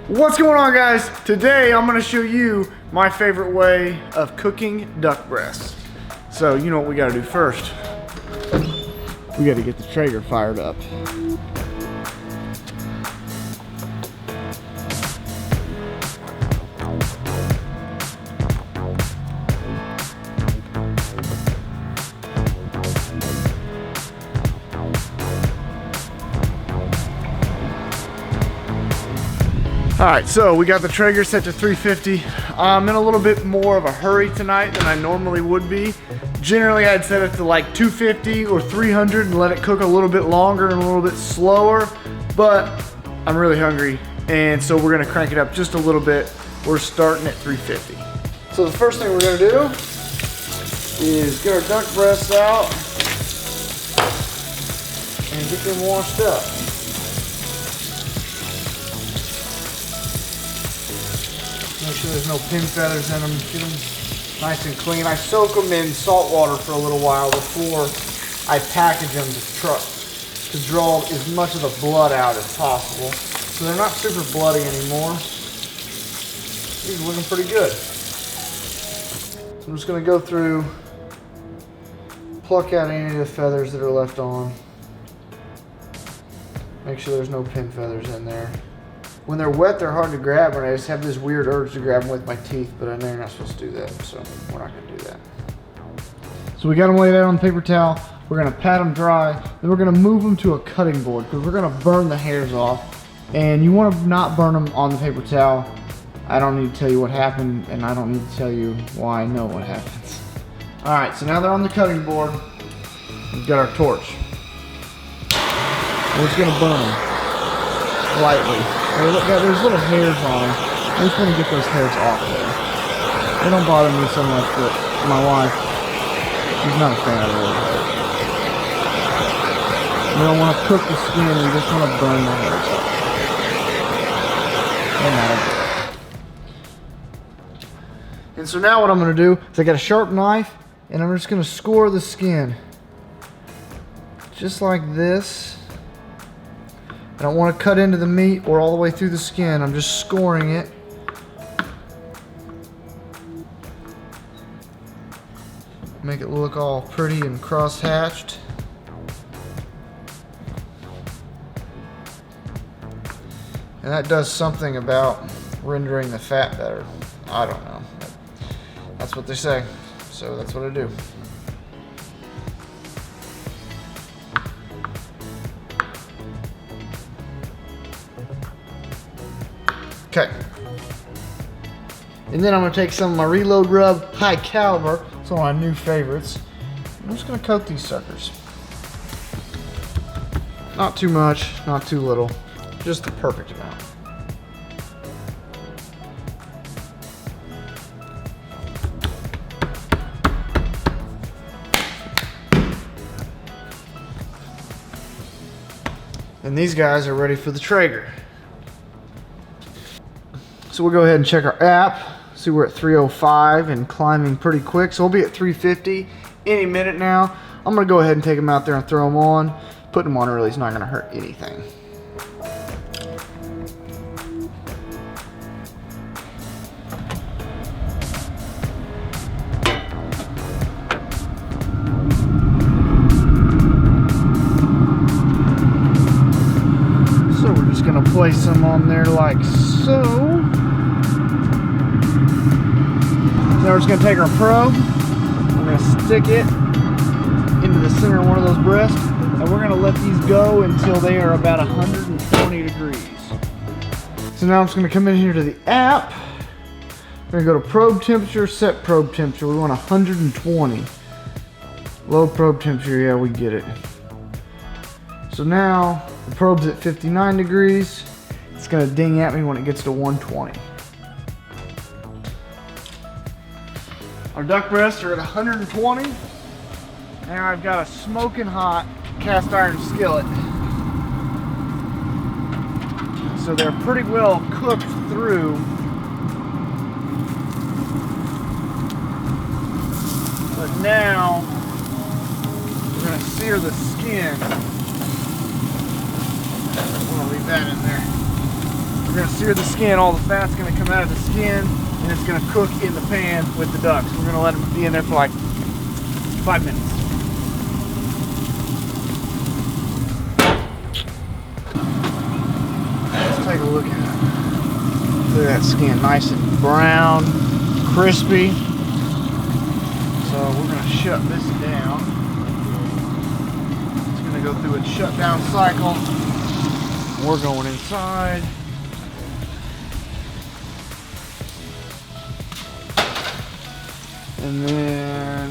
What's going on, guys? Today I'm going to show you my favorite way of cooking duck breasts. So you know what we got to do first. We got to get the Traeger fired up. Alright, so we got the Traeger set to 350. I'm in a little bit more of a hurry tonight than I normally would be. Generally, I'd set it to like 250 or 300 and let it cook a little bit longer and a little bit slower, but I'm really hungry, and so we're gonna crank it up just a little bit. We're starting at 350. So the first thing we're gonna do is get our duck breasts out and get them washed up. Make sure there's no pin feathers in them. Get them nice and clean. I soak them in salt water for a little while before I package them to draw as much of the blood out as possible. So they're not super bloody anymore. These are looking pretty good. I'm just going to go through, pluck out any of the feathers that are left on. Make sure there's no pin feathers in there. When they're wet, they're hard to grab, and I just have this weird urge to grab them with my teeth, but I know you're not supposed to do that, so we're not gonna do that. So we got them laid out on the paper towel. We're gonna pat them dry, then we're gonna move them to a cutting board because we're gonna burn the hairs off, and you wanna not burn them on the paper towel. I don't need to tell you what happened, and I don't need to tell you why I know what happens. All right, so now they're on the cutting board. We've got our torch. We're just gonna burn them lightly. There's little hairs on them. I just want to get those hairs off there. They don't bother me so much, but my wife, she's not a fan of little hairs. We don't want to cook the skin, we just want to burn the hairs off. No matter. And so now what I'm going to do is I got a sharp knife, and I'm just going to score the skin. Just like this. I don't want to cut into the meat or all the way through the skin. I'm just scoring it. Make it look all pretty and cross-hatched. And that does something about rendering the fat better. I don't know. That's what they say. So that's what I do. Okay, and then I'm going to take some of my Reload Rub High Caliber. It's one of my new favorites. I'm just going to coat these suckers. Not too much, not too little, just the perfect amount. And these guys are ready for the Traeger. So we'll go ahead and check our app. See, we're at 305 and climbing pretty quick. So we'll be at 350 any minute now. I'm gonna go ahead and take them out there and throw them on. Putting them on early is not gonna hurt anything. So we're just gonna place them on there like so. Now we're just going to take our probe, we're going to stick it into the center of one of those breasts, and we're going to let these go until they are about 120 degrees. So now I'm just going to come in here to the app. We're going to go to probe temperature, set probe temperature. We want 120. Low probe temperature, yeah, we get it. So now the probe's at 59 degrees. It's going to ding at me when it gets to 120. Our duck breasts are at 120. Now I've got a smoking hot cast iron skillet. So they're pretty well cooked through. But now we're going to sear the skin. I'm going to leave that in there. We're gonna sear the skin. All the fat's gonna come out of the skin, and it's gonna cook in the pan with the ducks. We're gonna let them be in there for like 5 minutes. Let's take a look at it. Look at that skin, nice and brown, crispy. So we're gonna shut this down. It's gonna go through its shutdown cycle. We're going inside. And then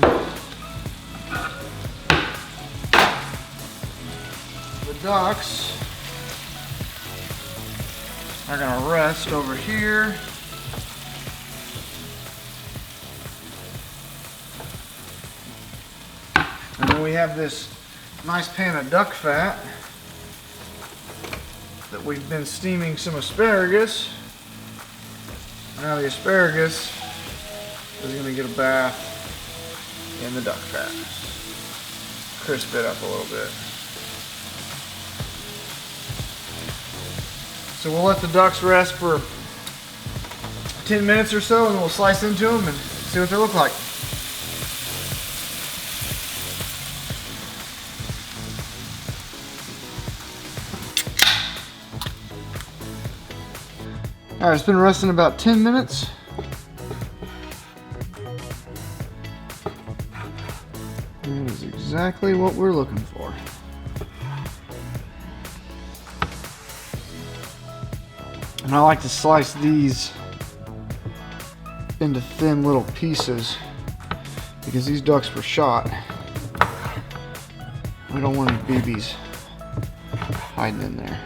the ducks are gonna rest over here. And then we have this nice pan of duck fat that we've been steaming some asparagus. Now the asparagus is going to get a bath in the duck fat. Crisp it up a little bit. So we'll let the ducks rest for 10 minutes or so, and then we'll slice into them and see what they look like. Alright, it's been resting about 10 minutes. That is exactly what we're looking for. And I like to slice these into thin little pieces because these ducks were shot. I don't want any BBs hiding in there.